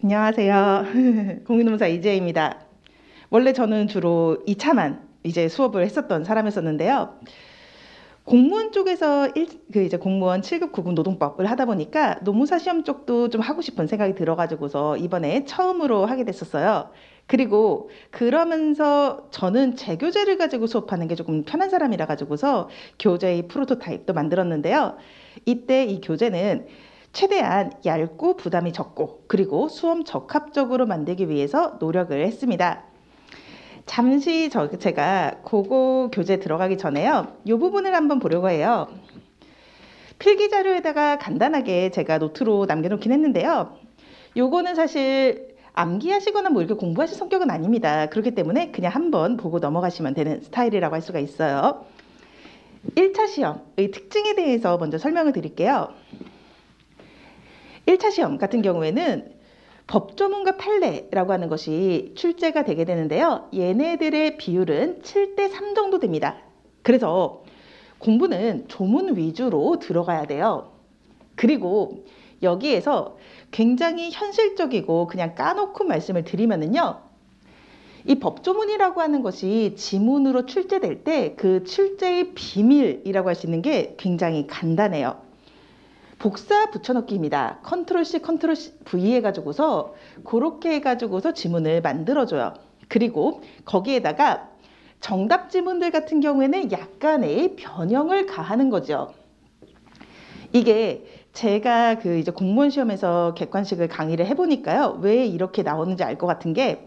안녕하세요. 공인노무사 이재희입니다. 원래 저는 주로 2차만 이제 수업을 했었던 사람이었는데요. 공무원 쪽에서 이제 공무원 7급 9급 노동법을 하다 보니까 노무사 시험 쪽도 좀 하고 싶은 생각이 들어가지고서 이번에 처음으로 하게 됐었어요. 그리고 그러면서 저는 재교재를 가지고 수업하는 게 조금 편한 사람이라 가지고서 교재의 프로토타입도 만들었는데요. 이때 이 교재는 최대한 얇고 부담이 적고 그리고 수험 적합적으로 만들기 위해서 노력을 했습니다. 잠시 제가 그거 교재 들어가기 전에요. 이 부분을 한번 보려고 해요. 필기 자료에다가 간단하게 제가 노트로 남겨놓긴 했는데요. 요거는 사실 암기하시거나 뭐 이렇게 공부하실 성격은 아닙니다. 그렇기 때문에 그냥 한번 보고 넘어가시면 되는 스타일이라고 할 수가 있어요. 1차 시험의 특징에 대해서 먼저 설명을 드릴게요. 1차 시험 같은 경우에는 법조문과 판례라고 하는 것이 출제가 되게 되는데요. 얘네들의 비율은 7대3 정도 됩니다. 그래서 공부는 조문 위주로 들어가야 돼요. 그리고 여기에서 굉장히 현실적이고 그냥 까놓고 말씀을 드리면은요. 이 법조문이라고 하는 것이 지문으로 출제될 때 그 출제의 비밀이라고 할 수 있는 게 굉장히 간단해요. 복사 붙여넣기입니다. 컨트롤 C, 컨트롤 V 해가지고서 그렇게 해가지고서 지문을 만들어줘요. 그리고 거기에다가 정답 지문들 같은 경우에는 약간의 변형을 가하는 거죠. 이게 제가 이제 공무원 시험에서 객관식을 강의를 해보니까요. 왜 이렇게 나오는지 알 것 같은 게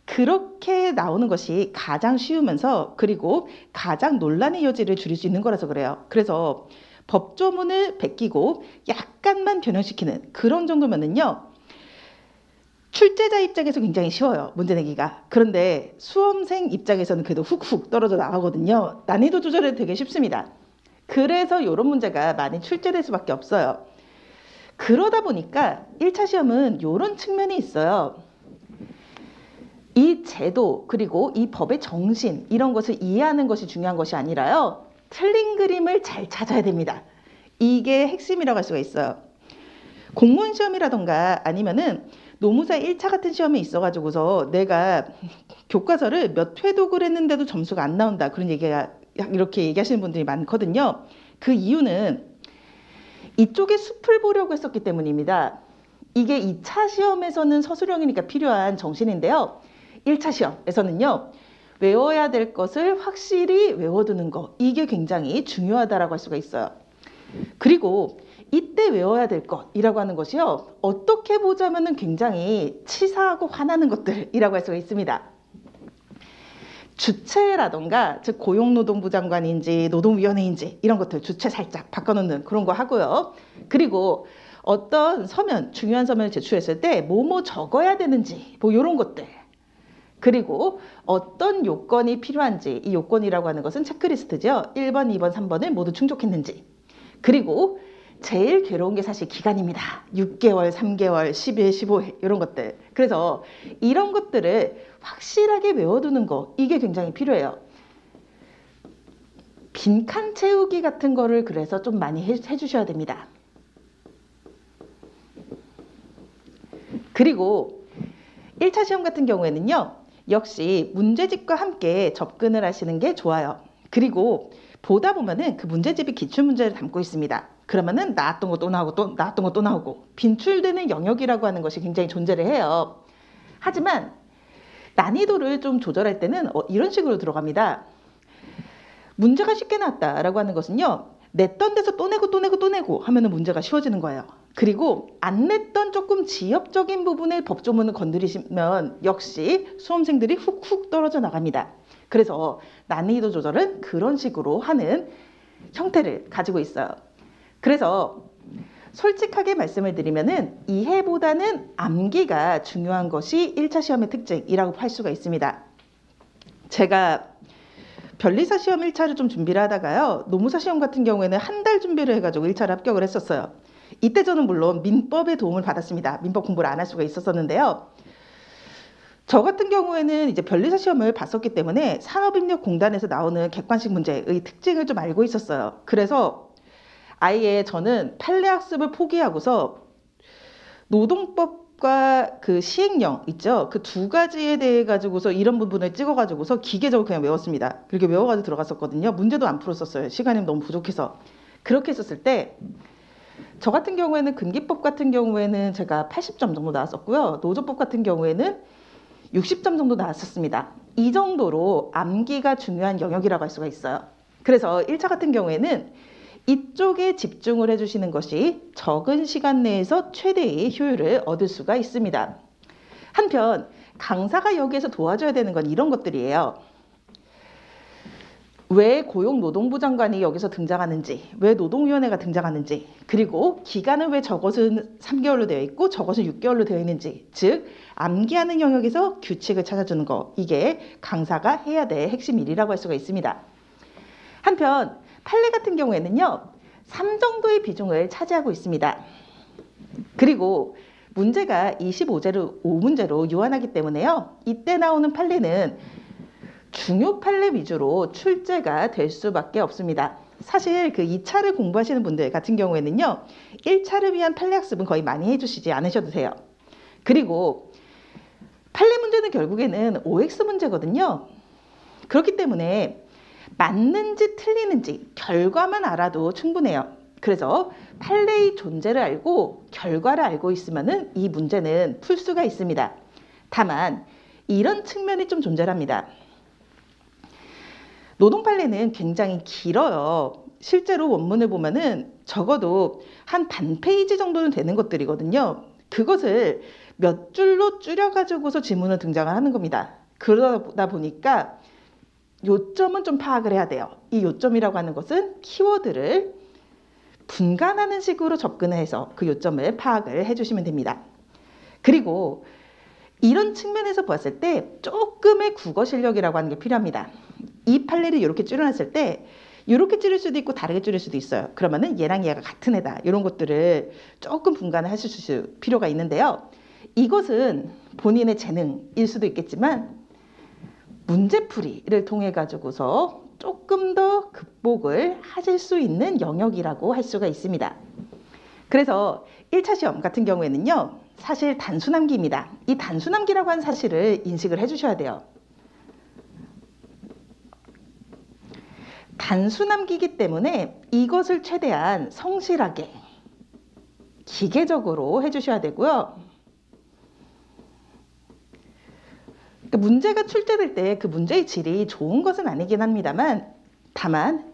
그렇게 나오는 것이 가장 쉬우면서 그리고 가장 논란의 여지를 줄일 수 있는 거라서 그래요. 그래서 법조문을 베끼고 약간만 변형시키는 그런 정도면은요. 출제자 입장에서 굉장히 쉬워요. 문제 내기가. 그런데 수험생 입장에서는 그래도 훅훅 떨어져 나가거든요. 난이도 조절이 되게 쉽습니다. 그래서 이런 문제가 많이 출제될 수밖에 없어요. 그러다 보니까 1차 시험은 이런 측면이 있어요. 이 제도 그리고 이 법의 정신 이런 것을 이해하는 것이 중요한 것이 아니라요. 틀린 그림을 잘 찾아야 됩니다. 이게 핵심이라고 할 수가 있어요. 공무원 시험이라던가 아니면은 노무사 1차 같은 시험이 있어가지고서 내가 교과서를 몇 회독을 했는데도 점수가 안 나온다. 그런 얘기가 이렇게 얘기하시는 분들이 많거든요. 그 이유는 이쪽에 숲을 보려고 했었기 때문입니다. 이게 2차 시험에서는 서술형이니까 필요한 정신인데요. 1차 시험에서는요. 외워야 될 것을 확실히 외워두는 것 이게 굉장히 중요하다라고 할 수가 있어요. 그리고 이때 외워야 될 것이라고 하는 것이요. 어떻게 보자면은 굉장히 치사하고 화나는 것들이라고 할 수가 있습니다. 주체라던가 즉 고용노동부 장관인지 노동위원회인지 이런 것들 주체 살짝 바꿔놓는 그런 거 하고요. 그리고 어떤 서면 중요한 서면을 제출했을 때 뭐뭐 적어야 되는지 뭐 이런 것들 그리고 어떤 요건이 필요한지 이 요건이라고 하는 것은 체크리스트죠. 1번, 2번, 3번을 모두 충족했는지 그리고 제일 괴로운 게 사실 기간입니다. 6개월, 3개월, 10일, 15일 이런 것들. 그래서 이런 것들을 확실하게 외워두는 거 이게 굉장히 필요해요. 빈칸 채우기 같은 거를 그래서 좀 많이 해주셔야 됩니다. 그리고 1차 시험 같은 경우에는요. 역시 문제집과 함께 접근을 하시는 게 좋아요. 그리고 보다 보면은 그 문제집이 기출문제를 담고 있습니다. 그러면은 나왔던 거 또 나오고 또 나왔던 거 또 나오고 빈출되는 영역이라고 하는 것이 굉장히 존재를 해요. 하지만 난이도를 좀 조절할 때는 이런 식으로 들어갑니다. 문제가 쉽게 나왔다라고 하는 것은요. 냈던 데서 또 내고 또 내고 또 내고 하면은 문제가 쉬워지는 거예요. 그리고 안 냈던 조금 지엽적인 부분의 법조문을 건드리시면 역시 수험생들이 훅훅 떨어져 나갑니다. 그래서 난이도 조절은 그런 식으로 하는 형태를 가지고 있어요. 그래서 솔직하게 말씀을 드리면은 이해보다는 암기가 중요한 것이 1차 시험의 특징이라고 할 수가 있습니다. 제가 변리사 시험 1차를 좀 준비를 하다가요. 노무사 시험 같은 경우에는 한 달 준비를 해가지고 1차를 합격을 했었어요. 이때 저는 물론 민법의 도움을 받았습니다. 민법 공부를 안 할 수가 있었는데요. 저 같은 경우에는 이제 변리사 시험을 봤었기 때문에 산업인력공단에서 나오는 객관식 문제의 특징을 좀 알고 있었어요. 그래서 아예 저는 판례학습을 포기하고서 노동법 정답과 그 시행령 있죠? 그 두 가지에 대해 가지고서 이런 부분을 찍어 가지고서 기계적으로 그냥 외웠습니다. 그렇게 외워가지고 들어갔었거든요. 문제도 안 풀었었어요. 시간이 너무 부족해서. 그렇게 했었을 때 저 같은 경우에는 금기법 같은 경우에는 제가 80점 정도 나왔었고요. 노조법 같은 경우에는 60점 정도 나왔었습니다. 이 정도로 암기가 중요한 영역이라고 할 수가 있어요. 그래서 1차 같은 경우에는 이쪽에 집중을 해주시는 것이 적은 시간 내에서 최대의 효율을 얻을 수가 있습니다. 한편 강사가 여기에서 도와줘야 되는 건 이런 것들이에요. 왜 고용노동부 장관이 여기서 등장하는지, 왜 노동위원회가 등장하는지, 그리고 기간은 왜 저것은 3개월로 되어 있고 저것은 6개월로 되어 있는지, 즉 암기하는 영역에서 규칙을 찾아주는 거, 이게 강사가 해야 될 핵심 일이라고 할 수가 있습니다. 한편 판례 같은 경우에는요, 3 정도의 비중을 차지하고 있습니다. 그리고 문제가 25제로 5문제로 유한하기 때문에요, 이때 나오는 판례는 중요 판례 위주로 출제가 될 수밖에 없습니다. 사실 그 2차를 공부하시는 분들 같은 경우에는요, 1차를 위한 판례 학습은 거의 많이 해주시지 않으셔도 돼요. 그리고 판례 문제는 결국에는 OX 문제거든요. 그렇기 때문에 맞는지 틀리는지 결과만 알아도 충분해요. 그래서 판례의 존재를 알고 결과를 알고 있으면 이 문제는 풀 수가 있습니다. 다만 이런 측면이 좀 존재합니다. 노동 판례는 굉장히 길어요. 실제로 원문을 보면은 적어도 한 반 페이지 정도는 되는 것들이거든요. 그것을 몇 줄로 줄여가지고서 지문을 등장을 하는 겁니다. 그러다 보니까 요점은 좀 파악을 해야 돼요. 이 요점이라고 하는 것은 키워드를 분간하는 식으로 접근을 해서 그 요점을 파악을 해주시면 됩니다. 그리고 이런 측면에서 보았을 때 조금의 국어 실력이라고 하는 게 필요합니다. 이 판례를 이렇게 줄여놨을 때 이렇게 줄일 수도 있고 다르게 줄일 수도 있어요. 그러면은 얘랑 얘가 같은 애다, 이런 것들을 조금 분간을 하실 필요가 있는데요. 이것은 본인의 재능일 수도 있겠지만 문제풀이를 통해 가지고서 조금 더 극복을 하실 수 있는 영역이라고 할 수가 있습니다. 그래서 1차 시험 같은 경우에는요, 사실 단순암기입니다. 이 단순암기라고 하는 사실을 인식을 해주셔야 돼요. 단순암기이기 때문에 이것을 최대한 성실하게 기계적으로 해주셔야 되고요. 문제가 출제될 때 그 문제의 질이 좋은 것은 아니긴 합니다만, 다만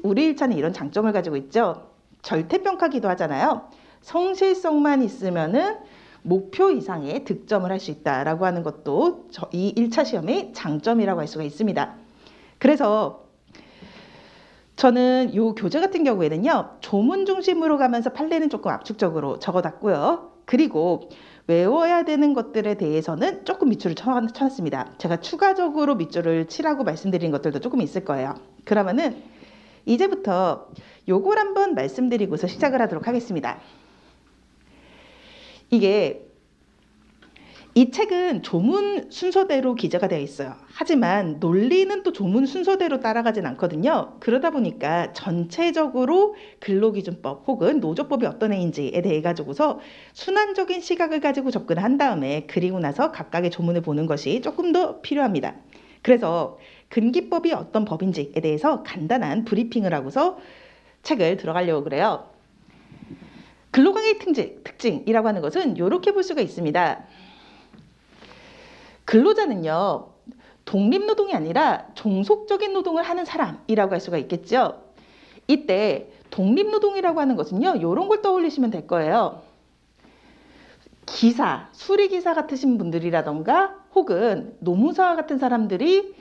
우리 1차는 이런 장점을 가지고 있죠. 절대평가기도 하잖아요. 성실성만 있으면은 목표 이상의 득점을 할 수 있다라고 하는 것도 이 1차 시험의 장점이라고 할 수가 있습니다. 그래서 저는 이 교재 같은 경우에는요, 조문 중심으로 가면서 판례는 조금 압축적으로 적어놨고요. 그리고 외워야 되는 것들에 대해서는 조금 밑줄을 쳐놨습니다. 제가 추가적으로 밑줄을 치라고 말씀드린 것들도 조금 있을 거예요. 그러면은 이제부터 요걸 한번 말씀드리고서 시작을 하도록 하겠습니다. 이 책은 조문 순서대로 기재가 되어 있어요. 하지만 논리는 또 조문 순서대로 따라가진 않거든요. 그러다 보니까 전체적으로 근로기준법 혹은 노조법이 어떤 애인지에 대해 가지고서 순환적인 시각을 가지고 접근을 한 다음에 그리고 나서 각각의 조문을 보는 것이 조금 더 필요합니다. 그래서 금기법이 어떤 법인지에 대해서 간단한 브리핑을 하고서 책을 들어가려고 그래요. 근로관계의 특징이라고 하는 것은 이렇게 볼 수가 있습니다. 근로자는요, 독립노동이 아니라 종속적인 노동을 하는 사람이라고 할 수가 있겠죠. 이때 독립노동이라고 하는 것은요, 이런 걸 떠올리시면 될 거예요. 기사, 수리기사 같으신 분들이라던가 혹은 노무사 같은 사람들이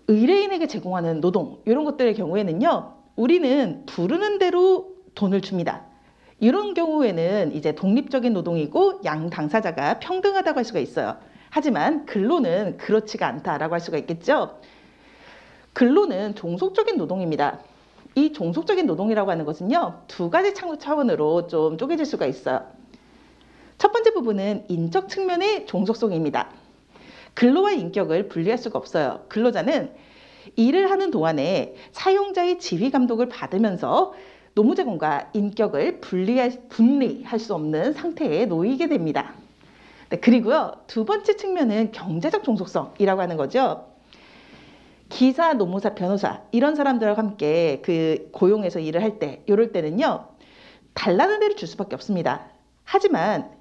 의뢰인에게 제공하는 노동, 이런 것들의 경우에는요, 우리는 부르는 대로 돈을 줍니다. 이런 경우에는 이제 독립적인 노동이고 양 당사자가 평등하다고 할 수가 있어요. 하지만 근로는 그렇지가 않다라고 할 수가 있겠죠. 근로는 종속적인 노동입니다. 이 종속적인 노동이라고 하는 것은요, 두 가지 차원으로 좀 쪼개질 수가 있어요. 첫 번째 부분은 인적 측면의 종속성입니다. 근로와 인격을 분리할 수가 없어요. 근로자는 일을 하는 동안에 사용자의 지휘 감독을 받으면서 노무제공과 인격을 분리할 수 없는 상태에 놓이게 됩니다. 네, 그리고요, 두 번째 측면은 경제적 종속성이라고 하는 거죠. 기사, 노무사, 변호사 이런 사람들과 함께 그 고용해서 일을 할 때, 이럴 때는요, 달라는 대로 줄 수밖에 없습니다. 하지만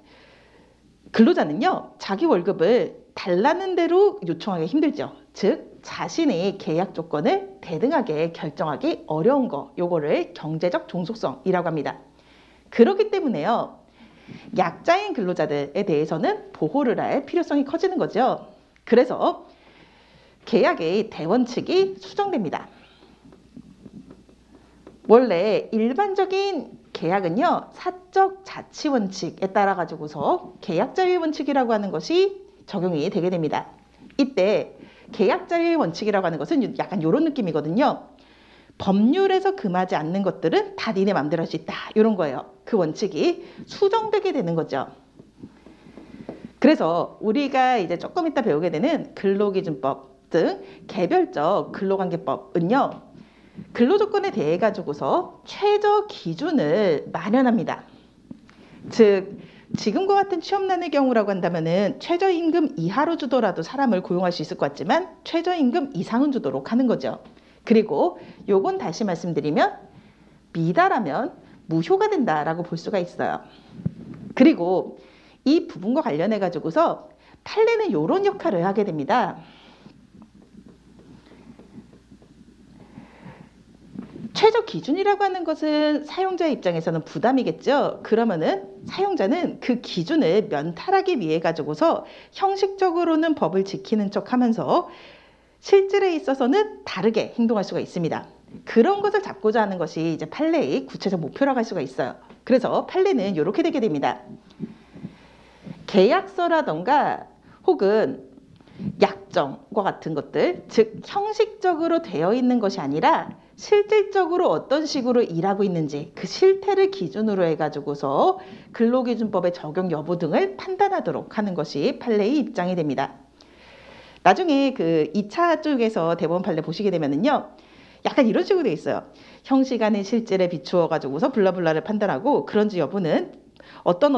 근로자는요, 자기 월급을 달라는 대로 요청하기 힘들죠. 즉, 자신의 계약 조건을 대등하게 결정하기 어려운 거, 요거를 경제적 종속성이라고 합니다. 그렇기 때문에요, 약자인 근로자들에 대해서는 보호를 할 필요성이 커지는 거죠. 그래서 계약의 대원칙이 수정됩니다. 원래 일반적인 계약은요, 사적 자치 원칙에 따라 가지고서 계약 자유의 원칙이라고 하는 것이 적용이 되게 됩니다. 이때 계약 자유의 원칙이라고 하는 것은 약간 이런 느낌이거든요. 법률에서 금하지 않는 것들은 다 니네 마음대로 할 수 있다, 이런 거예요. 그 원칙이 수정되게 되는 거죠. 그래서 우리가 이제 조금 이따 배우게 되는 근로기준법 등 개별적 근로관계법은요, 근로조건에 대해 가지고서 최저 기준을 마련합니다. 즉, 지금과 같은 취업난의 경우라고 한다면은 최저임금 이하로 주더라도 사람을 고용할 수 있을 것 같지만 최저임금 이상은 주도록 하는 거죠. 그리고 요건 다시 말씀드리면 미달하면 무효가 된다라고 볼 수가 있어요. 그리고 이 부분과 관련해 가지고서 판례는 이런 역할을 하게 됩니다. 최저 기준이라고 하는 것은 사용자의 입장에서는 부담이겠죠. 그러면은 사용자는 그 기준을 면탈하기 위해 가지고서 형식적으로는 법을 지키는 척 하면서 실질에 있어서는 다르게 행동할 수가 있습니다. 그런 것을 잡고자 하는 것이 이제 판례의 구체적 목표라고 할 수가 있어요. 그래서 판례는 이렇게 되게 됩니다. 계약서라던가 혹은 약정과 같은 것들, 즉 형식적으로 되어 있는 것이 아니라 실질적으로 어떤 식으로 일하고 있는지 그 실태를 기준으로 해가지고서 근로기준법의 적용 여부 등을 판단하도록 하는 것이 판례의 입장이 됩니다. 나중에 그 2차 쪽에서 대법원 판례 보시게 되면은요, 약간 이런 식으로 되어 있어요. 형식안의 실질에 비추어 가지고서 블라블라를 판단하고 그런지 여부는 어떤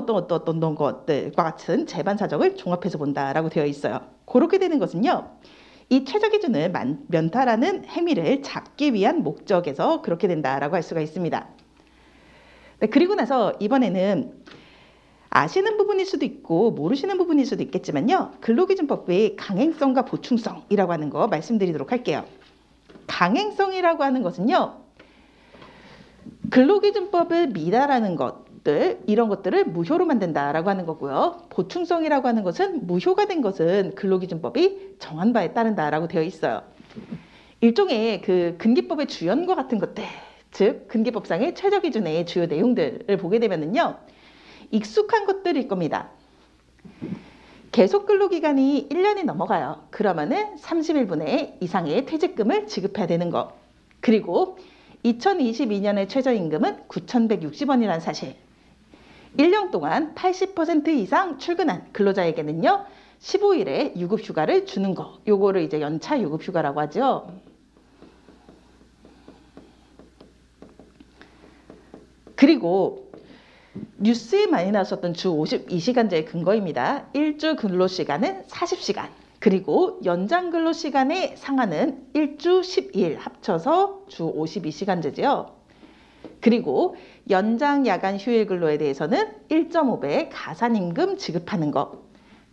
것들과 같은 재반 사정을 종합해서 본다라고 되어 있어요. 그렇게 되는 것은요, 이 최저 기준을 면탈하는 행위를 잡기 위한 목적에서 그렇게 된다라고 할 수가 있습니다. 네, 그리고 나서 이번에는 아시는 부분일 수도 있고 모르시는 부분일 수도 있겠지만요, 근로기준법의 강행성과 보충성이라고 하는 거 말씀드리도록 할게요. 강행성이라고 하는 것은요, 근로기준법을 미달하는 것들, 이런 것들을 무효로 만든다라고 하는 거고요. 보충성이라고 하는 것은 무효가 된 것은 근로기준법이 정한 바에 따른다라고 되어 있어요. 일종의 그 근기법의 주연과 같은 것들, 즉 근기법상의 최저기준의 주요 내용들을 보게 되면은요, 익숙한 것들일 겁니다. 계속 근로기간이 1년이 넘어가요. 그러면은 30일분의 이상의 퇴직금을 지급해야 되는 거. 그리고 2022년의 최저임금은 9,160원이라는 사실. 1년 동안 80% 이상 출근한 근로자에게는요, 15일의 유급휴가를 주는 거. 요거를 이제 연차 유급휴가라고 하죠. 그리고 뉴스에 많이 나왔었던 주 52시간제의 근거입니다. 1주 근로시간은 40시간. 그리고 연장 근로시간의 상한은 1주 12일 합쳐서 주 52시간제죠. 그리고 연장 야간 휴일 근로에 대해서는 1.5배 가산임금 지급하는 것.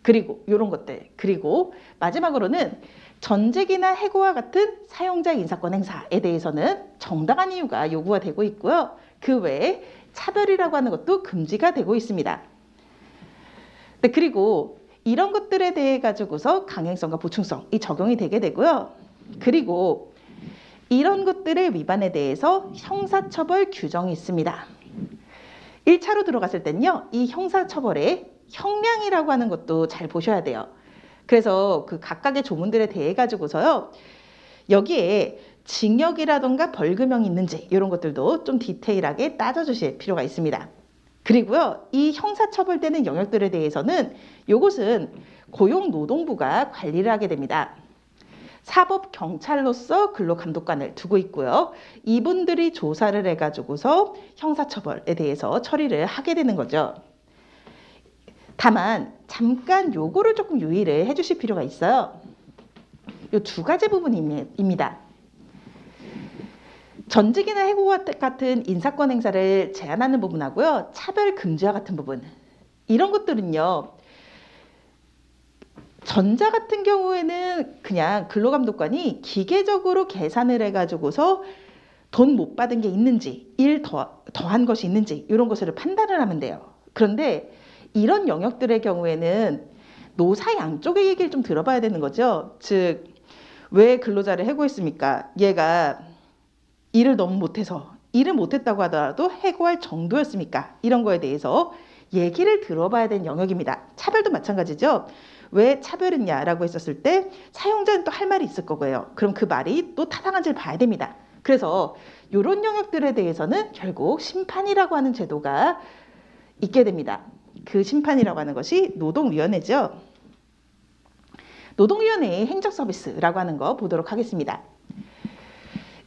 그리고 이런 것들. 그리고 마지막으로는 전직이나 해고와 같은 사용자 인사권 행사에 대해서는 정당한 이유가 요구가 되고 있고요. 그 외에 차별이라고 하는 것도 금지가 되고 있습니다. 네, 그리고 이런 것들에 대해 가지고서 강행성과 보충성이 적용이 되게 되고요. 그리고 이런 것들의 위반에 대해서 형사처벌 규정이 있습니다. 1차로 들어갔을 때는요, 이 형사처벌의 형량이라고 하는 것도 잘 보셔야 돼요. 그래서 그 각각의 조문들에 대해 가지고서요, 여기에 징역이라던가 벌금형이 있는지 이런 것들도 좀 디테일하게 따져주실 필요가 있습니다. 그리고요, 이 형사처벌되는 영역들에 대해서는 이것은 고용노동부가 관리를 하게 됩니다. 사법경찰로서 근로감독관을 두고 있고요. 이분들이 조사를 해가지고서 형사처벌에 대해서 처리를 하게 되는 거죠. 다만 잠깐 요거를 조금 유의를 해주실 필요가 있어요. 요 두 가지 부분입니다. 전직이나 해고 같은 인사권 행사를 제한하는 부분하고요. 차별 금지와 같은 부분. 이런 것들은요. 전자 같은 경우에는 그냥 근로감독관이 기계적으로 계산을 해가지고서 돈 못 받은 게 있는지, 일 더한 것이 있는지 이런 것을 판단을 하면 돼요. 그런데 이런 영역들의 경우에는 노사 양쪽의 얘기를 좀 들어봐야 되는 거죠. 즉, 왜 근로자를 해고했습니까? 얘가 일을 너무 못해서, 일을 못했다고 하더라도 해고할 정도였습니까? 이런 거에 대해서 얘기를 들어봐야 되는 영역입니다. 차별도 마찬가지죠. 왜 차별했냐라고 했었을 때 사용자는 또 할 말이 있을 거고요. 그럼 그 말이 또 타당한지를 봐야 됩니다. 그래서 이런 영역들에 대해서는 결국 심판이라고 하는 제도가 있게 됩니다. 그 심판이라고 하는 것이 노동위원회죠. 노동위원회의 행정서비스라고 하는 거 보도록 하겠습니다.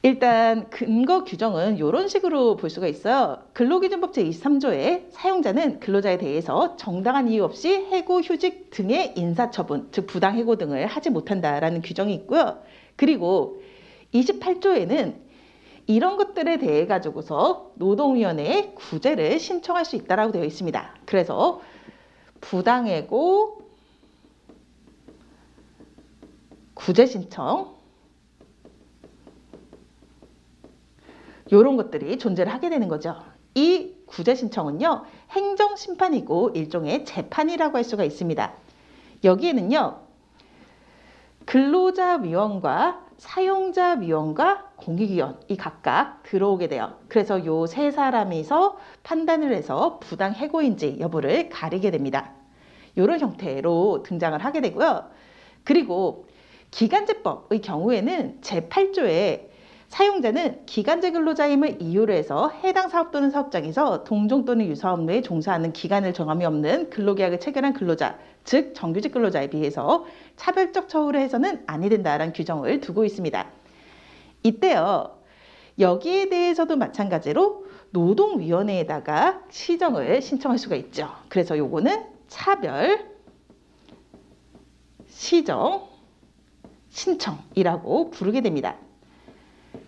일단 근거 규정은 이런 식으로 볼 수가 있어요. 근로기준법 제23조에 사용자는 근로자에 대해서 정당한 이유 없이 해고, 휴직 등의 인사처분, 즉 부당해고 등을 하지 못한다라는 규정이 있고요. 그리고 28조에는 이런 것들에 대해 가지고서 노동위원회에 구제를 신청할 수 있다라고 되어 있습니다. 그래서 부당해고 구제 신청 이런 것들이 존재를 하게 되는 거죠. 이 구제 신청은요. 행정심판이고 일종의 재판이라고 할 수가 있습니다. 여기에는요. 근로자위원과 사용자위원과 공익위원이 각각 들어오게 돼요. 그래서 요 세 사람이서 판단을 해서 부당해고인지 여부를 가리게 됩니다. 이런 형태로 등장을 하게 되고요. 그리고 기간제법의 경우에는 제8조에 사용자는 기간제 근로자임을 이유로 해서 해당 사업 또는 사업장에서 동종 또는 유사 업무에 종사하는 기간을 정함이 없는 근로계약을 체결한 근로자, 즉 정규직 근로자에 비해서 차별적 처우를 해서는 아니 된다라는 규정을 두고 있습니다. 이때요. 여기에 대해서도 마찬가지로 노동위원회에다가 시정을 신청할 수가 있죠. 그래서 요거는 차별 시정 신청이라고 부르게 됩니다.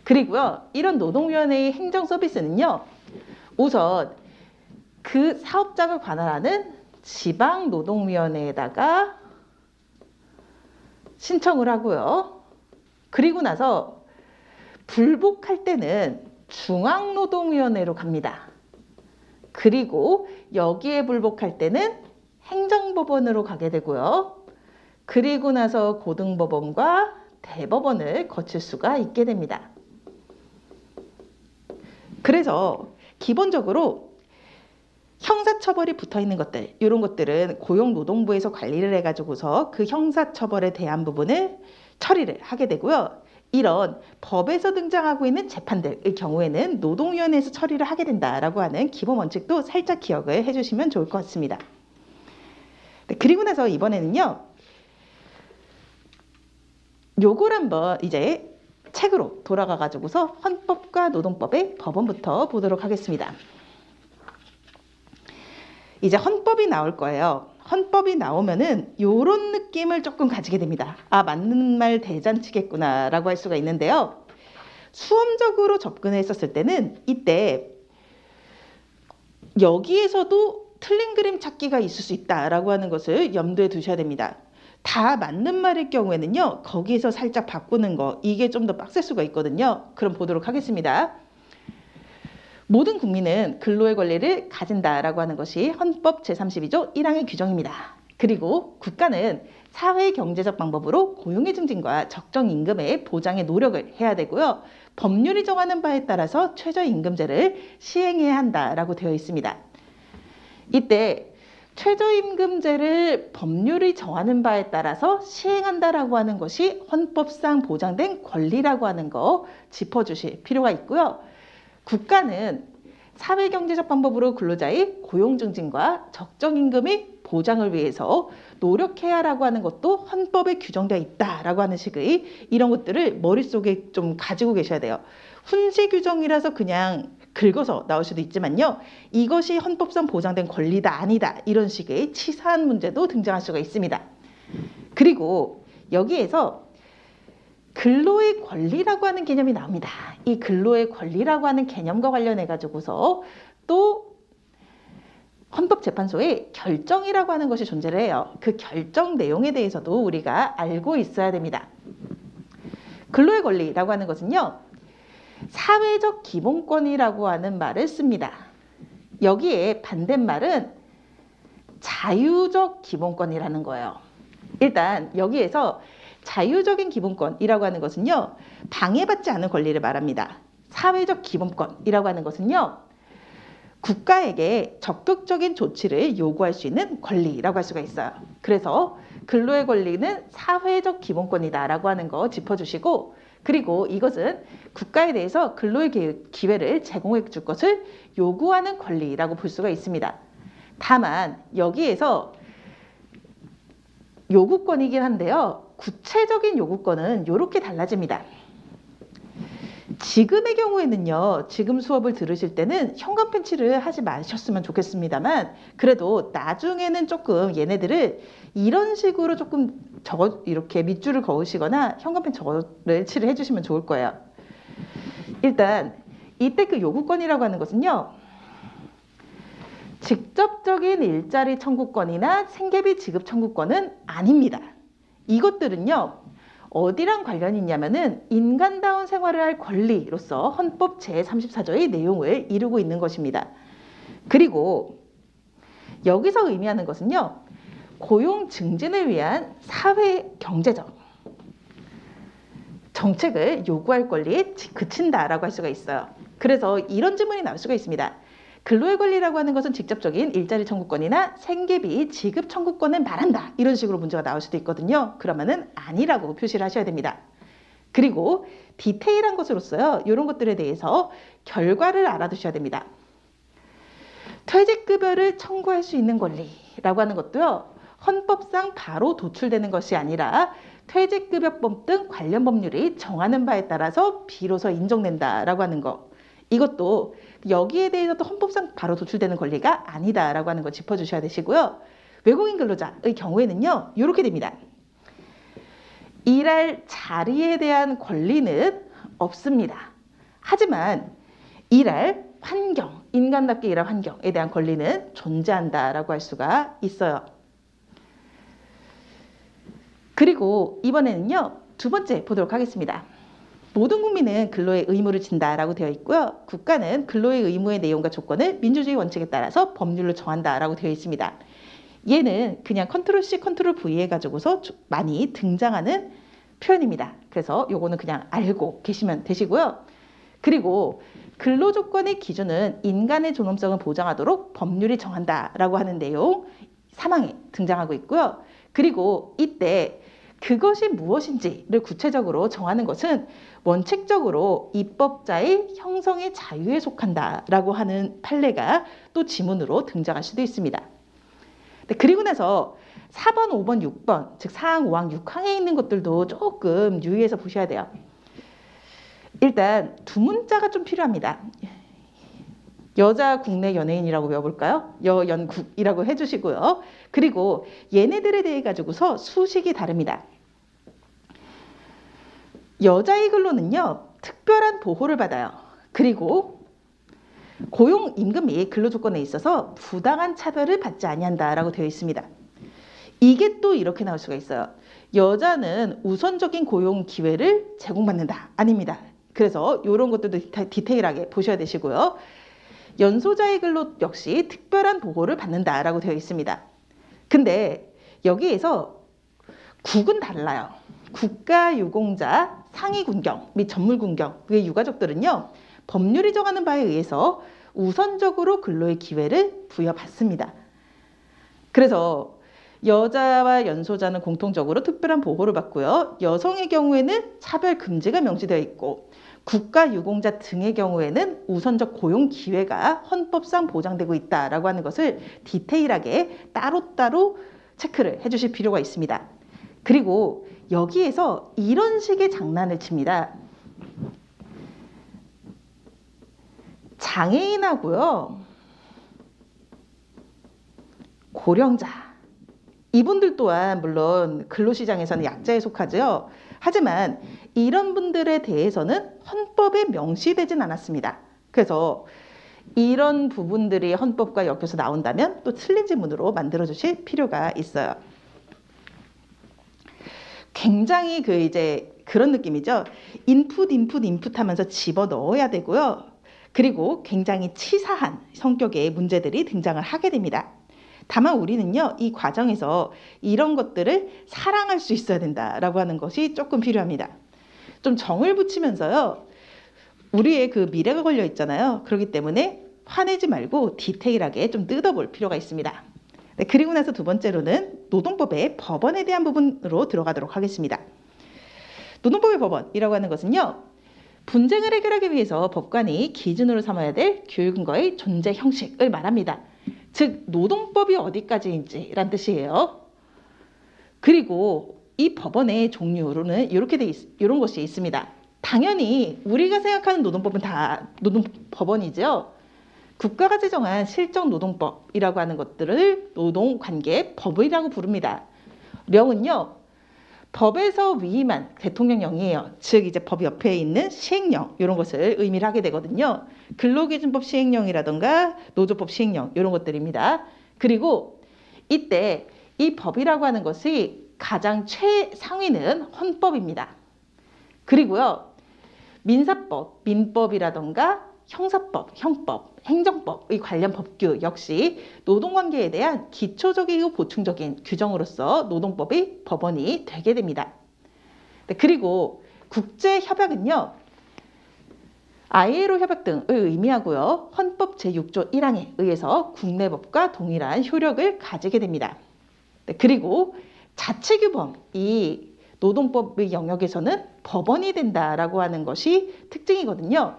그리고요, 이런 노동위원회의 행정 서비스는요, 우선 그 사업장을 관할하는 지방노동위원회에다가 신청을 하고요. 그리고 나서 불복할 때는 중앙노동위원회로 갑니다. 그리고 여기에 불복할 때는 행정법원으로 가게 되고요. 그리고 나서 고등법원과 대법원을 거칠 수가 있게 됩니다. 그래서 기본적으로 형사처벌이 붙어있는 것들, 이런 것들은 고용노동부에서 관리를 해가지고서 그 형사처벌에 대한 부분을 처리를 하게 되고요. 이런 법에서 등장하고 있는 재판들의 경우에는 노동위원회에서 처리를 하게 된다라고 하는 기본 원칙도 살짝 기억을 해주시면 좋을 것 같습니다. 네, 그리고 나서 이번에는요. 요걸 한번 이제 책으로 돌아가가지고서 헌법과 노동법의 법원부터 보도록 하겠습니다. 이제 헌법이 나올 거예요. 헌법이 나오면은 요런 느낌을 조금 가지게 됩니다. 아, 맞는 말 대잔치겠구나 라고 할 수가 있는데요. 수험적으로 접근했었을 때는 이때 여기에서도 틀린 그림 찾기가 있을 수 있다라고 하는 것을 염두에 두셔야 됩니다. 다 맞는 말일 경우에는요. 거기에서 살짝 바꾸는 거, 이게 좀 더 빡셀 수가 있거든요. 그럼 보도록 하겠습니다. 모든 국민은 근로의 권리를 가진다라고 하는 것이 헌법 제32조 1항의 규정입니다. 그리고 국가는 사회 경제적 방법으로 고용의 증진과 적정 임금의 보장에 노력을 해야 되고요. 법률이 정하는 바에 따라서 최저임금제를 시행해야 한다라고 되어 있습니다. 이때 최저임금제를 법률이 정하는 바에 따라서 시행한다라고 하는 것이 헌법상 보장된 권리라고 하는 거 짚어주실 필요가 있고요. 국가는 사회경제적 방법으로 근로자의 고용 증진과 적정 임금의 보장을 위해서 노력해야라고 하는 것도 헌법에 규정되어 있다라고 하는 식의 이런 것들을 머릿속에 좀 가지고 계셔야 돼요. 훈시 규정이라서 그냥 긁어서 나올 수도 있지만요. 이것이 헌법상 보장된 권리다 아니다 이런 식의 치사한 문제도 등장할 수가 있습니다. 그리고 여기에서 근로의 권리라고 하는 개념이 나옵니다. 이 근로의 권리라고 하는 개념과 관련해 가지고서 또 헌법재판소에 결정이라고 하는 것이 존재를 해요. 그 결정 내용에 대해서도 우리가 알고 있어야 됩니다. 근로의 권리라고 하는 것은요. 사회적 기본권이라고 하는 말을 씁니다. 여기에 반대말은 자유적 기본권이라는 거예요. 일단 여기에서 자유적인 기본권이라고 하는 것은요. 방해받지 않은 권리를 말합니다. 사회적 기본권이라고 하는 것은요. 국가에게 적극적인 조치를 요구할 수 있는 권리라고 할 수가 있어요. 그래서 근로의 권리는 사회적 기본권이다라고 하는 거 짚어주시고 그리고 이것은 국가에 대해서 근로의 기회를 제공해 줄 것을 요구하는 권리라고 볼 수가 있습니다. 다만 여기에서 요구권이긴 한데요. 구체적인 요구권은 이렇게 달라집니다. 지금의 경우에는요. 지금 수업을 들으실 때는 현관 펜치를 하지 마셨으면 좋겠습니다만 그래도 나중에는 조금 얘네들을 이런 식으로 조금 이렇게 밑줄을 그으시거나 현관 펜치를 칠을 해주시면 좋을 거예요. 일단 이때 그 요구권이라고 하는 것은요. 직접적인 일자리 청구권이나 생계비 지급 청구권은 아닙니다. 이것들은요. 어디랑 관련이 있냐면은 인간다운 생활을 할 권리로서 헌법 제34조의 내용을 이루고 있는 것입니다. 그리고 여기서 의미하는 것은요. 고용 증진을 위한 사회 경제적 정책을 요구할 권리에 그친다라고 할 수가 있어요. 그래서 이런 질문이 나올 수가 있습니다. 근로의 권리라고 하는 것은 직접적인 일자리 청구권이나 생계비 지급 청구권을 말한다. 이런 식으로 문제가 나올 수도 있거든요. 그러면은 아니라고 표시를 하셔야 됩니다. 그리고 디테일한 것으로서요. 이런 것들에 대해서 결과를 알아두셔야 됩니다. 퇴직급여를 청구할 수 있는 권리라고 하는 것도요. 헌법상 바로 도출되는 것이 아니라 퇴직급여법 등 관련 법률이 정하는 바에 따라서 비로소 인정된다라고 하는 거. 이것도 여기에 대해서도 헌법상 바로 도출되는 권리가 아니다라고 하는 거 짚어주셔야 되시고요. 외국인 근로자의 경우에는요. 이렇게 됩니다. 일할 자리에 대한 권리는 없습니다. 하지만 일할 환경, 인간답게 일할 환경에 대한 권리는 존재한다라고 할 수가 있어요. 그리고 이번에는요. 두 번째 보도록 하겠습니다. 모든 국민은 근로의 의무를 진다라고 되어 있고요. 국가는 근로의 의무의 내용과 조건을 민주주의 원칙에 따라서 법률로 정한다라고 되어 있습니다. 얘는 그냥 컨트롤 C, 컨트롤 V 해가지고서 많이 등장하는 표현입니다. 그래서 요거는 그냥 알고 계시면 되시고요. 그리고 근로조건의 기준은 인간의 존엄성을 보장하도록 법률이 정한다라고 하는 내용 3항에 등장하고 있고요. 그리고 이때 그것이 무엇인지를 구체적으로 정하는 것은 원칙적으로 입법자의 형성의 자유에 속한다라고 하는 판례가 또 지문으로 등장할 수도 있습니다. 그리고 나서 4번, 5번, 6번, 즉 4항, 5항, 6항에 있는 것들도 조금 유의해서 보셔야 돼요. 일단 두 문자가 좀 필요합니다. 여자 국내 연예인이라고 외워볼까요? 여연국이라고 해주시고요. 그리고 얘네들에 대해 가지고서 수식이 다릅니다. 여자의 근로는요. 특별한 보호를 받아요. 그리고 고용 임금 및 근로 조건에 있어서 부당한 차별을 받지 아니한다라고 되어 있습니다. 이게 또 이렇게 나올 수가 있어요. 여자는 우선적인 고용 기회를 제공받는다. 아닙니다. 그래서 이런 것들도 디테일하게 보셔야 되시고요. 연소자의 근로 역시 특별한 보호를 받는다라고 되어 있습니다. 근데 여기에서 국은 달라요. 국가유공자, 상위군경 및 전물군경의 유가족들은요. 법률이 정하는 바에 의해서 우선적으로 근로의 기회를 부여받습니다. 그래서 여자와 연소자는 공통적으로 특별한 보호를 받고요. 여성의 경우에는 차별 금지가 명시되어 있고 국가유공자 등의 경우에는 우선적 고용 기회가 헌법상 보장되고 있다라고 하는 것을 디테일하게 따로따로 체크를 해주실 필요가 있습니다. 그리고 여기에서 이런 식의 장난을 칩니다. 장애인하고요, 고령자, 이분들 또한 물론 근로시장에서는 약자에 속하죠. 하지만 이런 분들에 대해서는 헌법에 명시되진 않았습니다. 그래서 이런 부분들이 헌법과 엮여서 나온다면 또 틀린 지문으로 만들어 주실 필요가 있어요. 굉장히 그런 느낌이죠. 인풋 하면서 집어 넣어야 되고요. 그리고 굉장히 치사한 성격의 문제들이 등장을 하게 됩니다. 다만 우리는요, 이 과정에서 이런 것들을 사랑할 수 있어야 된다라고 하는 것이 조금 필요합니다. 좀 정을 붙이면서요, 우리의 그 미래가 걸려 있잖아요. 그렇기 때문에 화내지 말고 디테일하게 좀 뜯어볼 필요가 있습니다. 네, 그리고 나서 두 번째로는 노동법의 법원에 대한 부분으로 들어가도록 하겠습니다. 노동법의 법원이라고 하는 것은요, 분쟁을 해결하기 위해서 법관이 기준으로 삼아야 될 규율 근거의 존재 형식을 말합니다. 즉 노동법이 어디까지인지란 뜻이에요. 그리고 이 법원의 종류로는 이런 것이 있습니다. 당연히 우리가 생각하는 노동법은 다 노동법원이죠. 국가가 제정한 실정노동법이라고 하는 것들을 노동관계법이라고 부릅니다. 령은요, 법에서 위임한 대통령령이에요. 즉 이제 법 옆에 있는 시행령, 이런 것을 의미를 하게 되거든요. 근로기준법 시행령이라던가 노조법 시행령, 이런 것들입니다. 그리고 이때 이 법이라고 하는 것이 가장 최상위는 헌법입니다. 그리고요, 민사법, 민법이라던가 형사법, 형법, 행정법, 이 관련 법규 역시 노동관계에 대한 기초적이고 보충적인 규정으로서 노동법의 법원이 되게 됩니다. 네, 그리고 국제협약은요, ILO 협약 등을 의미하고요, 헌법 제6조 1항에 의해서 국내법과 동일한 효력을 가지게 됩니다. 네, 그리고 자치규범, 이 노동법의 영역에서는 법원이 된다라고 하는 것이 특징이거든요.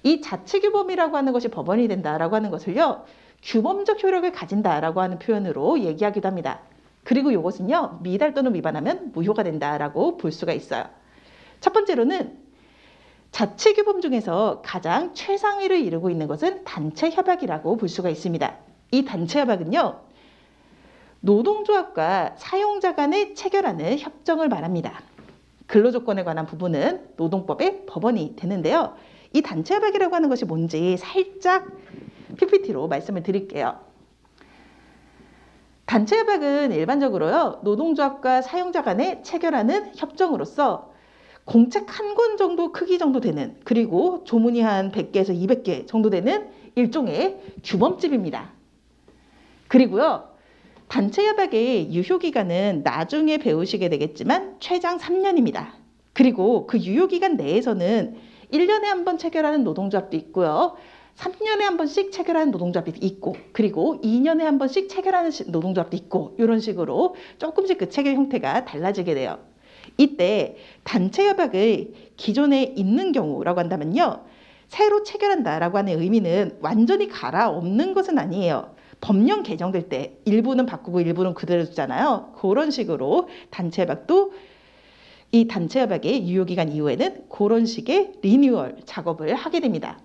이 자치규범이라고 하는 것이 법원이 된다라고 하는 것을요, 규범적 효력을 가진다라고 하는 표현으로 얘기하기도 합니다. 그리고 이것은요, 미달 또는 위반하면 무효가 된다라고 볼 수가 있어요. 첫 번째로는 자치규범 중에서 가장 최상위를 이루고 있는 것은 단체협약이라고 볼 수가 있습니다. 이 단체협약은요, 노동조합과 사용자 간에 체결하는 협정을 말합니다. 근로조건에 관한 부분은 노동법의 법원이 되는데요. 이 단체협약이라고 하는 것이 뭔지 살짝 PPT로 말씀을 드릴게요. 단체협약은 일반적으로요, 노동조합과 사용자 간에 체결하는 협정으로서 공책 한 권 정도 크기 정도 되는, 그리고 조문이 한 100개에서 200개 정도 되는 일종의 규범집입니다. 그리고요, 단체협약의 유효기간은 나중에 배우시게 되겠지만 최장 3년입니다. 그리고 그 유효기간 내에서는 1년에 한 번 체결하는 노동조합도 있고요. 3년에 한 번씩 체결하는 노동조합도 있고, 그리고 2년에 한 번씩 체결하는 노동조합도 있고, 이런 식으로 조금씩 그 체결 형태가 달라지게 돼요. 이때 단체협약을 기존에 있는 경우라고 한다면요, 새로 체결한다라고 하는 의미는 완전히 갈아엎는 것은 아니에요. 법령 개정될 때 일부는 바꾸고 일부는 그대로 두잖아요. 그런 식으로 단체협약도 이 단체협약의 유효기간 이후에는 그런 식의 리뉴얼 작업을 하게 됩니다.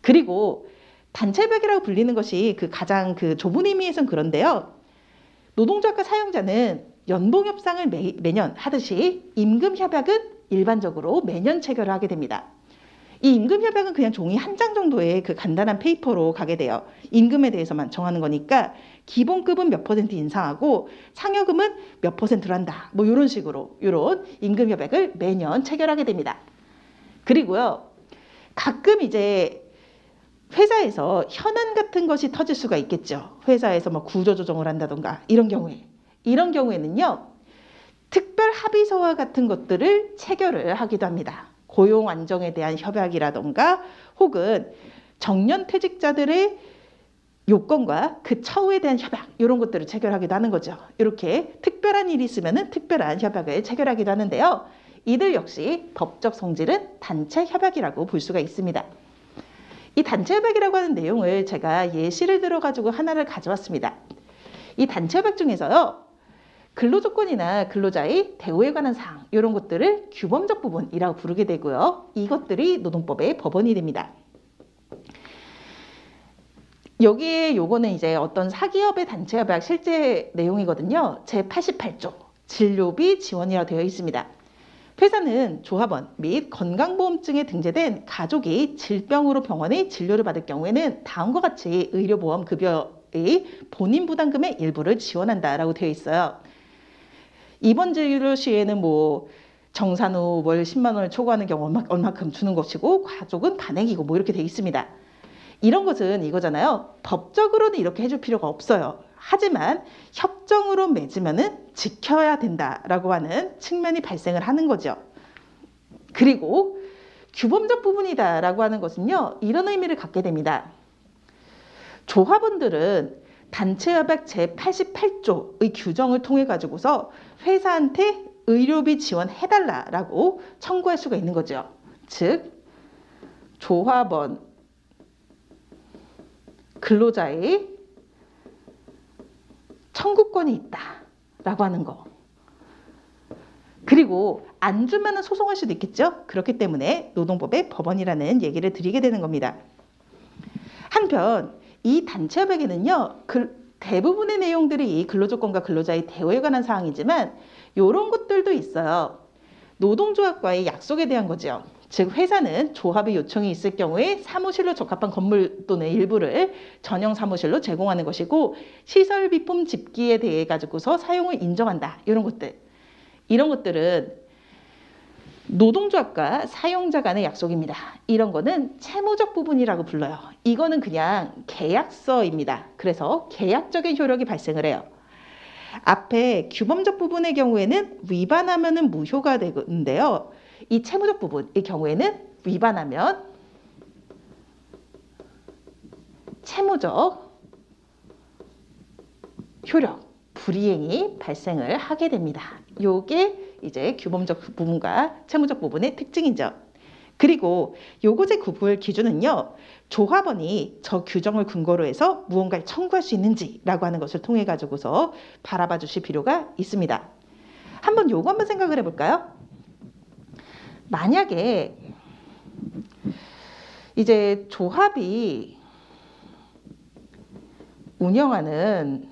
그리고 단체협약이라고 불리는 것이 가장 좁은 의미에선 그런데요. 노동자과 사용자는 연봉협상을 매년 하듯이 임금협약은 일반적으로 매년 체결을 하게 됩니다. 이 임금협약은 그냥 종이 한 장 정도의 간단한 페이퍼로 가게 돼요. 임금에 대해서만 정하는 거니까 기본급은 몇 % 인상하고 상여금은 몇 %로 한다. 뭐 이런 식으로 이런 임금협약을 매년 체결하게 됩니다. 그리고요, 가끔 이제 회사에서 현안 같은 것이 터질 수가 있겠죠. 회사에서 뭐 구조조정을 한다던가 이런 경우에는요, 특별 합의서와 같은 것들을 체결을 하기도 합니다. 고용 안정에 대한 협약이라던가 혹은 정년퇴직자들의 요건과 그 처우에 대한 협약, 이런 것들을 체결하기도 하는 거죠. 이렇게 특별한 일이 있으면 특별한 협약을 체결하기도 하는데요. 이들 역시 법적 성질은 단체 협약이라고 볼 수가 있습니다. 이 단체 협약이라고 하는 내용을 제가 예시를 들어가지고 하나를 가져왔습니다. 이 단체 협약 중에서요, 근로조건이나 근로자의 대우에 관한 사항, 이런 것들을 규범적 부분이라고 부르게 되고요. 이것들이 노동법의 법원이 됩니다. 여기에 요거는 이제 어떤 사기업의 단체 협약 실제 내용이거든요. 제88조 진료비 지원이라고 되어 있습니다. 회사는 조합원 및 건강보험증에 등재된 가족이 질병으로 병원의 진료를 받을 경우에는 다음과 같이 의료보험 급여의 본인 부담금의 일부를 지원한다라고 되어 있어요. 입원 진료 시에는 뭐 정산 후 월 10만 원을 초과하는 경우 얼마큼 주는 것이고 가족은 반액이고 뭐 이렇게 되어 있습니다. 이런 것은 이거잖아요. 법적으로는 이렇게 해줄 필요가 없어요. 하지만 협정으로 맺으면은 지켜야 된다라고 하는 측면이 발생을 하는 거죠. 그리고 규범적 부분이다라고 하는 것은요, 이런 의미를 갖게 됩니다. 조합원들은 단체협약 제88조의 규정을 통해 가지고서 회사한테 의료비 지원해달라라고 청구할 수가 있는 거죠. 즉, 조합원 근로자의 청구권이 있다라고 하는 거. 그리고 안 주면 소송할 수도 있겠죠. 그렇기 때문에 노동법의 법원이라는 얘기를 드리게 되는 겁니다. 한편 이 단체협약에는요, 대부분의 내용들이 근로조건과 근로자의 대우에 관한 사항이지만 이런 것들도 있어요. 노동조합과의 약속에 대한 거죠. 즉 회사는 조합의 요청이 있을 경우에 사무실로 적합한 건물 또는 일부를 전용 사무실로 제공하는 것이고, 시설 비품 집기에 대해 가지고서 사용을 인정한다. 이런 것들. 이런 것들은 노동조합과 사용자 간의 약속입니다. 이런 거는 채무적 부분이라고 불러요. 이거는 그냥 계약서입니다. 그래서 계약적인 효력이 발생을 해요. 앞에 규범적 부분의 경우에는 위반하면은 무효가 되는데요. 이 채무적 부분의 경우에는 위반하면 채무적 효력, 불이행이 발생을 하게 됩니다. 요게 이제 규범적 부분과 채무적 부분의 특징이죠. 그리고 요것의 구분 기준은요, 조합원이 저 규정을 근거로 해서 무언가를 청구할 수 있는지라고 하는 것을 통해 가지고서 바라봐 주실 필요가 있습니다. 한번 요거 한번 생각을 해볼까요? 만약에 이제 조합이 운영하는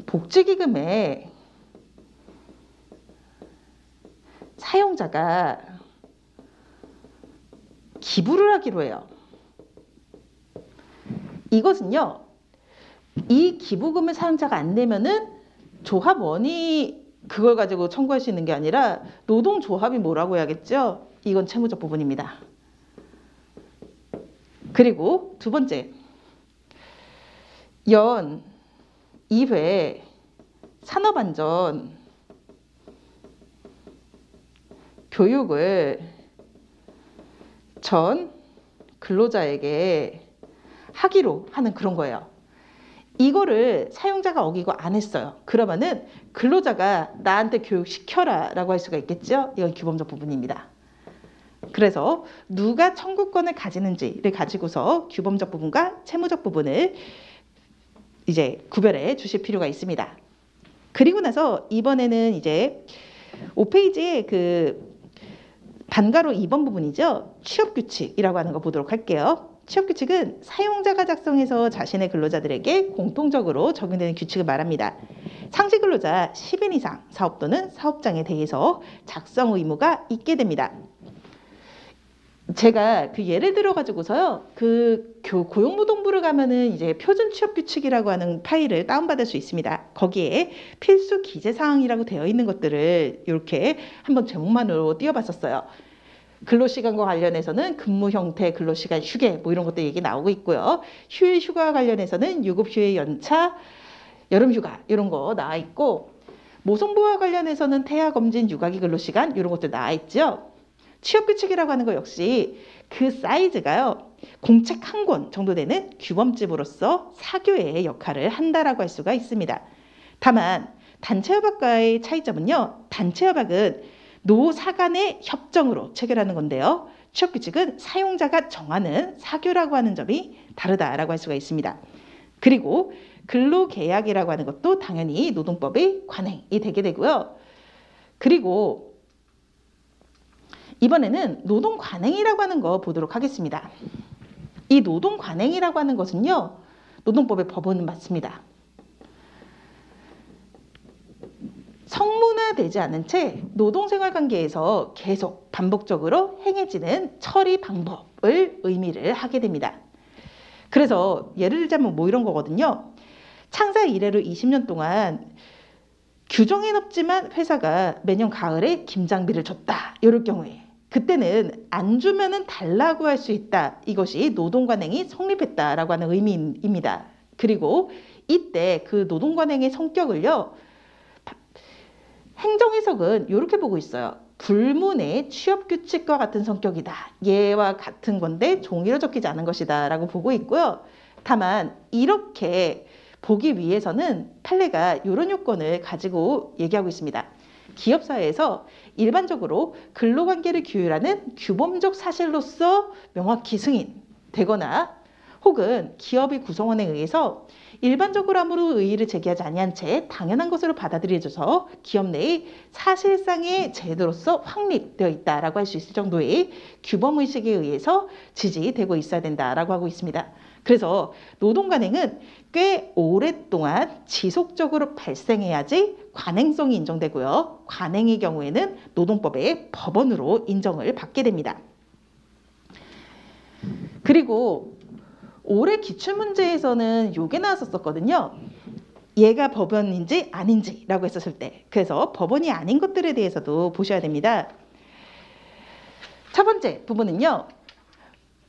복지기금에 사용자가 기부를 하기로 해요. 이것은요, 이 기부금을 사용자가 안 내면은 조합원이 그걸 가지고 청구할 수 있는 게 아니라 노동조합이 뭐라고 해야겠죠? 이건 채무적 부분입니다. 그리고 두 번째, 연 2회 산업안전 교육을 전 근로자에게 하기로 하는 그런 거예요. 이거를 사용자가 어기고 안 했어요. 그러면은 근로자가 나한테 교육시켜라 라고 할 수가 있겠죠? 이건 규범적 부분입니다. 그래서 누가 청구권을 가지는지를 가지고서 규범적 부분과 채무적 부분을 이제 구별해 주실 필요가 있습니다. 그리고 나서 이번에는 이제 5페이지에 그 반가로 2번 부분이죠. 취업규칙이라고 하는 거 보도록 할게요. 취업규칙은 사용자가 작성해서 자신의 근로자들에게 공통적으로 적용되는 규칙을 말합니다. 상시 근로자 10인 이상 사업 또는 사업장에 대해서 작성 의무가 있게 됩니다. 제가 그 예를 들어 가지고서요, 그 고용노동부를 가면은 이제 표준 취업 규칙이라고 하는 파일을 다운받을 수 있습니다. 거기에 필수 기재 사항이라고 되어 있는 것들을 이렇게 한번 제목만으로 띄워봤었어요. 근로시간과 관련해서는 근무 형태, 근로시간, 휴게 뭐 이런 것들 얘기 나오고 있고요. 휴일 휴가와 관련해서는 유급휴일 연차, 여름휴가 이런 거 나와 있고, 모성보호와 관련해서는 태아검진, 육아기 근로시간 이런 것들 나와 있죠. 취업규칙이라고 하는 거 역시 그 사이즈가요, 공책 한 권 정도 되는 규범집으로서 사교의 역할을 한다라고 할 수가 있습니다. 다만 단체협약과의 차이점은요. 단체협약은 노사 간의 협정으로 체결하는 건데요. 취업규칙은 사용자가 정하는 사규라고 하는 점이 다르다라고 할 수가 있습니다. 그리고 근로계약이라고 하는 것도 당연히 노동법의 관행이 되게 되고요. 그리고 이번에는 노동관행이라고 하는 거 보도록 하겠습니다. 이 노동관행이라고 하는 것은요. 노동법의 법원은 맞습니다. 성문화되지 않은 채 노동생활관계에서 계속 반복적으로 행해지는 처리 방법을 의미를 하게 됩니다. 그래서 예를 들자면 뭐 이런 거거든요. 창사 이래로 20년 동안 규정엔 없지만 회사가 매년 가을에 김장비를 줬다. 이럴 경우에 그때는 안 주면은 달라고 할 수 있다. 이것이 노동관행이 성립했다라고 하는 의미입니다. 그리고 이때 그 노동관행의 성격을요. 행정해석은 이렇게 보고 있어요. 불문의 취업규칙과 같은 성격이다. 얘와 같은 건데 종이로 적히지 않은 것이다 라고 보고 있고요. 다만 이렇게 보기 위해서는 판례가 이런 요건을 가지고 얘기하고 있습니다. 기업사회에서 일반적으로 근로관계를 규율하는 규범적 사실로서 명확히 승인되거나 혹은 기업의 구성원에 의해서 일반적으로 아무런 의의를 제기하지 아니한 채 당연한 것으로 받아들여져서 기업 내의 사실상의 제도로서 확립되어 있다라고 할 수 있을 정도의 규범의식에 의해서 지지되고 있어야 된다라고 하고 있습니다. 그래서 노동관행은 꽤 오랫동안 지속적으로 발생해야지 관행성이 인정되고요. 관행의 경우에는 노동법의 법원으로 인정을 받게 됩니다. 그리고 올해 기출문제에서는 요게 나왔었거든요. 얘가 법원인지 아닌지라고 했었을 때. 그래서 법원이 아닌 것들에 대해서도 보셔야 됩니다. 첫 번째 부분은요.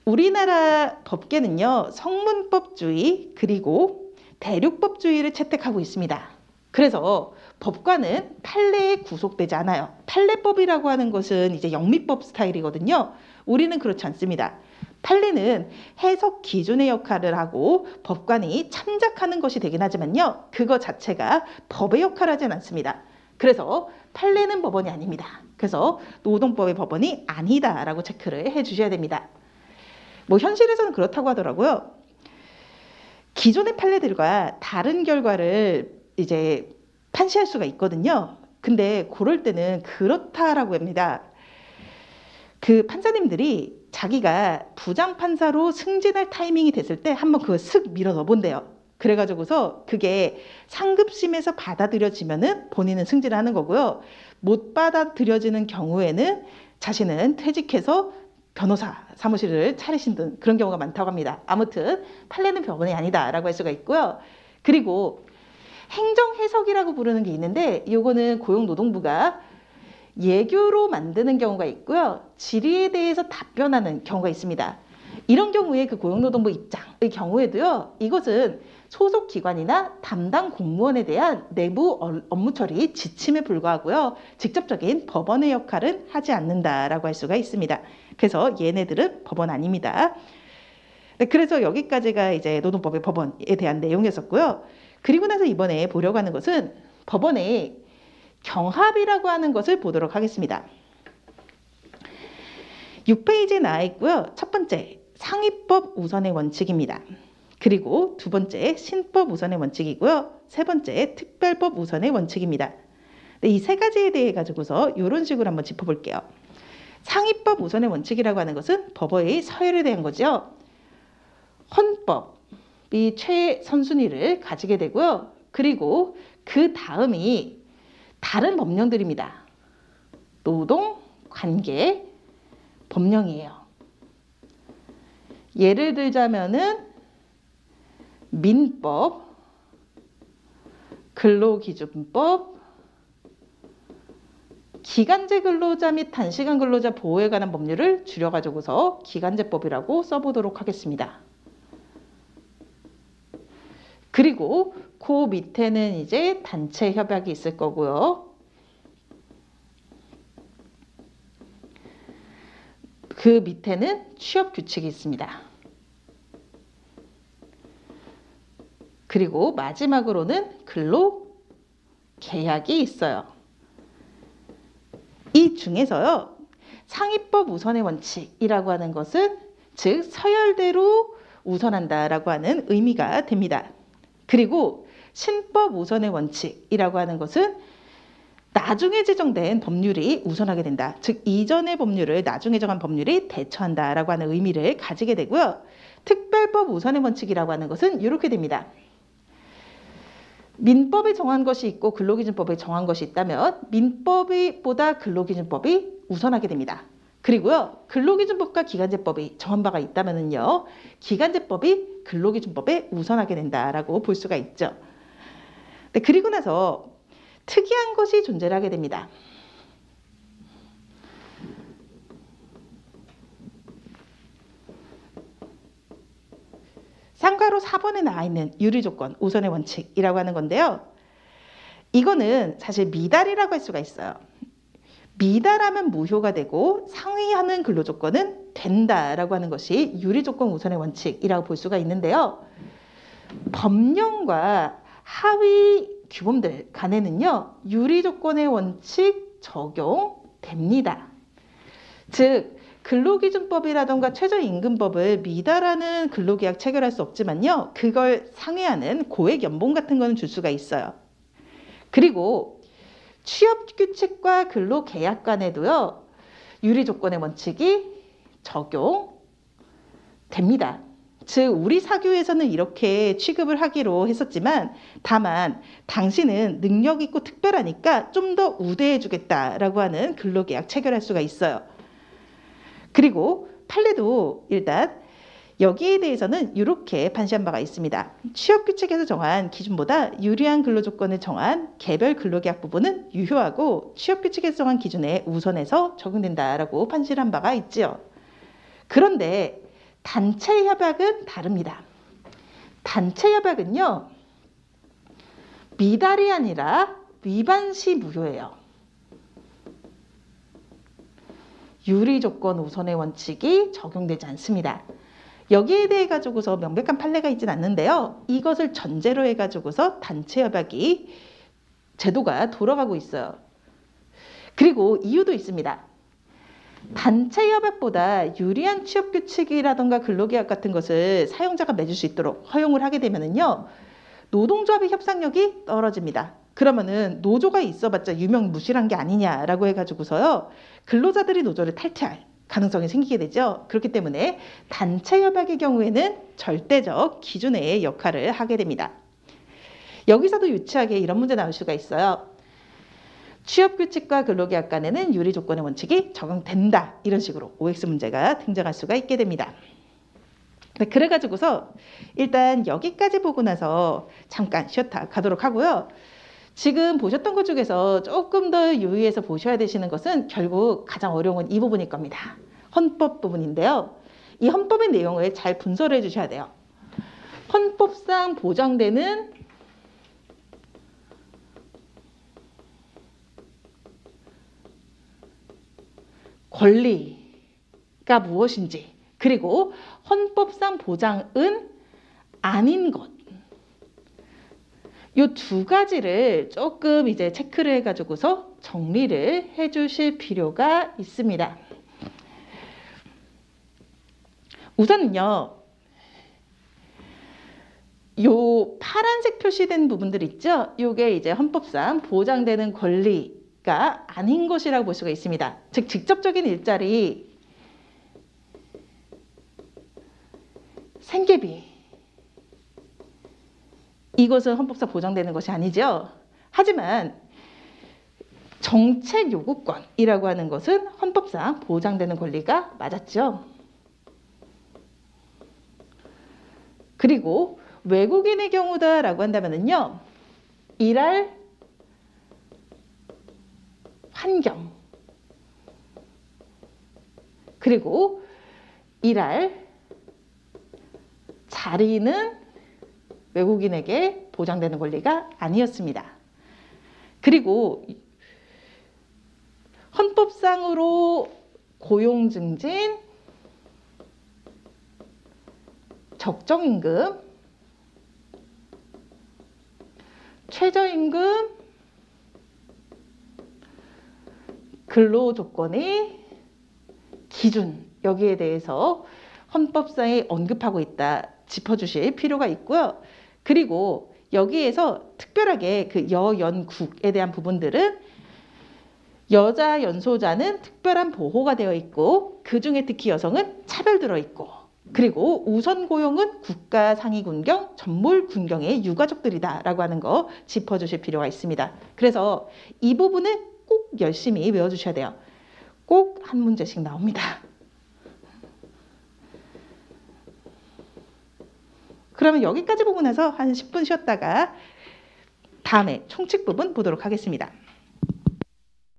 우리나라 법계는요. 성문법주의 그리고 대륙법주의를 채택하고 있습니다. 그래서 법관은 판례에 구속되지 않아요. 판례법이라고 하는 것은 이제 영미법 스타일이거든요. 우리는 그렇지 않습니다. 판례는 해석 기준의 역할을 하고 법관이 참작하는 것이 되긴 하지만요. 그거 자체가 법의 역할을 하진 않습니다. 그래서 판례는 법원이 아닙니다. 그래서 노동법의 법원이 아니다라고 체크를 해주셔야 됩니다. 뭐 현실에서는 그렇다고 하더라고요. 기존의 판례들과 다른 결과를 이제 판시할 수가 있거든요. 근데 그럴 때는 그렇다라고 합니다. 그 판사님들이 자기가 부장판사로 승진할 타이밍이 됐을 때 한번 그거 슥 밀어 넣어본대요. 그래가지고서 그게 상급심에서 받아들여지면은 본인은 승진을 하는 거고요. 못 받아들여지는 경우에는 자신은 퇴직해서 변호사 사무실을 차리신 그런 경우가 많다고 합니다. 아무튼 판례는 법원이 아니다라고 할 수가 있고요. 그리고 행정해석이라고 부르는 게 있는데 이거는 고용노동부가 예규로 만드는 경우가 있고요. 질의에 대해서 답변하는 경우가 있습니다. 이런 경우에 그 고용노동부 입장의 경우에도요. 이것은 소속 기관이나 담당 공무원에 대한 내부 업무 처리 지침에 불과하고요. 직접적인 법원의 역할은 하지 않는다라고 할 수가 있습니다. 그래서 얘네들은 법원 아닙니다. 네, 그래서 여기까지가 이제 노동법의 법원에 대한 내용이었었고요. 그리고 나서 이번에 보려고 하는 것은 법원의 경합이라고 하는 것을 보도록 하겠습니다. 6페이지에 나와 있고요. 첫 번째, 상위법 우선의 원칙입니다. 그리고 두 번째, 신법 우선의 원칙이고요. 세 번째, 특별법 우선의 원칙입니다. 이 세 가지에 대해 가지고서 이런 식으로 한번 짚어볼게요. 상위법 우선의 원칙이라고 하는 것은 법의 서열에 대한 거죠. 헌법이 최선순위를 가지게 되고요. 그리고 그 다음이 다른 법령들입니다. 노동, 관계, 법령이에요. 예를 들자면은 민법, 근로기준법, 기간제 근로자 및 단시간 근로자 보호에 관한 법률을 줄여가지고서 기간제법이라고 써보도록 하겠습니다. 그리고 그 밑에는 이제 단체 협약이 있을 거고요. 그 밑에는 취업 규칙이 있습니다. 그리고 마지막으로는 근로 계약이 있어요. 이 중에서요, 상위법 우선의 원칙이라고 하는 것은 즉 서열대로 우선한다라고 하는 의미가 됩니다. 그리고 신법 우선의 원칙이라고 하는 것은 나중에 제정된 법률이 우선하게 된다. 즉 이전의 법률을 나중에 정한 법률이 대처한다라고 하는 의미를 가지게 되고요. 특별법 우선의 원칙이라고 하는 것은 이렇게 됩니다. 민법에 정한 것이 있고 근로기준법에 정한 것이 있다면 민법보다 근로기준법이 우선하게 됩니다. 그리고요, 근로기준법과 기간제법이 정한 바가 있다면요, 기간제법이 근로기준법에 우선하게 된다라고 볼 수가 있죠. 네, 그리고 나서 특이한 것이 존재를 하게 됩니다. 상가로 4번에 나와 있는 유리조건 우선의 원칙이라고 하는 건데요. 이거는 사실 미달이라고 할 수가 있어요. 미달하면 무효가 되고 상위하는 근로조건은 된다라고 하는 것이 유리조건 우선의 원칙이라고 볼 수가 있는데요. 법령과 하위 규범들 간에는요, 유리조건의 원칙 적용됩니다. 즉 근로기준법이라던가 최저임금법을 미달하는 근로계약 체결할 수 없지만요, 그걸 상회하는 고액연봉 같은 거는 줄 수가 있어요. 그리고 취업규칙과 근로계약 간에도요, 유리조건의 원칙이 적용됩니다. 즉 우리 사교에서는 이렇게 취급을 하기로 했었지만 다만 당신은 능력 있고 특별하니까 좀 더 우대해 주겠다라고 하는 근로계약 체결할 수가 있어요. 그리고 판례도 일단 여기에 대해서는 이렇게 판시한 바가 있습니다. 취업규칙에서 정한 기준보다 유리한 근로조건을 정한 개별 근로계약 부분은 유효하고 취업규칙에서 정한 기준에 우선해서 적용된다라고 판시를 한 바가 있지요. 그런데 단체 협약은 다릅니다. 단체 협약은요, 미달이 아니라 위반 시 무효예요. 유리조건 우선의 원칙이 적용되지 않습니다. 여기에 대해 가지고서 명백한 판례가 있진 않는데요. 이것을 전제로 해가지고서 단체 협약이 제도가 돌아가고 있어요. 그리고 이유도 있습니다. 단체 협약보다 유리한 취업규칙이라던가 근로계약 같은 것을 사용자가 맺을 수 있도록 허용을 하게 되면은요, 노동조합의 협상력이 떨어집니다. 그러면은 노조가 있어봤자 유명무실한 게 아니냐라고 해가지고서요, 근로자들이 노조를 탈퇴할 가능성이 생기게 되죠. 그렇기 때문에 단체 협약의 경우에는 절대적 기준의 역할을 하게 됩니다. 여기서도 유치하게 이런 문제 나올 수가 있어요. 취업규칙과 근로계약 간에는 유리조건의 원칙이 적용된다. 이런 식으로 OX 문제가 등장할 수가 있게 됩니다. 그래가지고서 일단 여기까지 보고 나서 잠깐 쉬었다 가도록 하고요. 지금 보셨던 것 중에서 조금 더 유의해서 보셔야 되시는 것은 결국 가장 어려운 건 이 부분일 겁니다. 헌법 부분인데요. 이 헌법의 내용을 잘 분석을 해주셔야 돼요. 헌법상 보장되는 권리가 무엇인지, 그리고 헌법상 보장은 아닌 것, 이 두 가지를 조금 이제 체크를 해가지고서 정리를 해주실 필요가 있습니다. 우선은요, 요 파란색 표시된 부분들 있죠? 요게 이제 헌법상 보장되는 권리가 아닌 것이라고 볼 수가 있습니다. 즉 직접적인 일자리, 생계비, 이것은 헌법상 보장되는 것이 아니죠. 하지만 정책 요구권이라고 하는 것은 헌법상 보장되는 권리가 맞았죠. 그리고 외국인의 경우다라고 한다면요, 일할 환경, 그리고 일할 자리는 외국인에게 보장되는 권리가 아니었습니다. 그리고 헌법상으로 고용 증진, 적정임금, 최저임금, 근로조건의 기준, 여기에 대해서 헌법상에 언급하고 있다 짚어주실 필요가 있고요. 그리고 여기에서 특별하게 그 여연국에 대한 부분들은 여자 연소자는 특별한 보호가 되어 있고 그중에 특히 여성은 차별들어 있고 그리고 우선 고용은 국가 상위 군경, 전몰 군경의 유가족들이다 라고 하는 거 짚어주실 필요가 있습니다. 그래서 이 부분은 꼭 열심히 외워주셔야 돼요. 꼭 한 문제씩 나옵니다. 그러면 여기까지 보고 나서 한 10분 쉬었다가 다음에 총칙 부분 보도록 하겠습니다.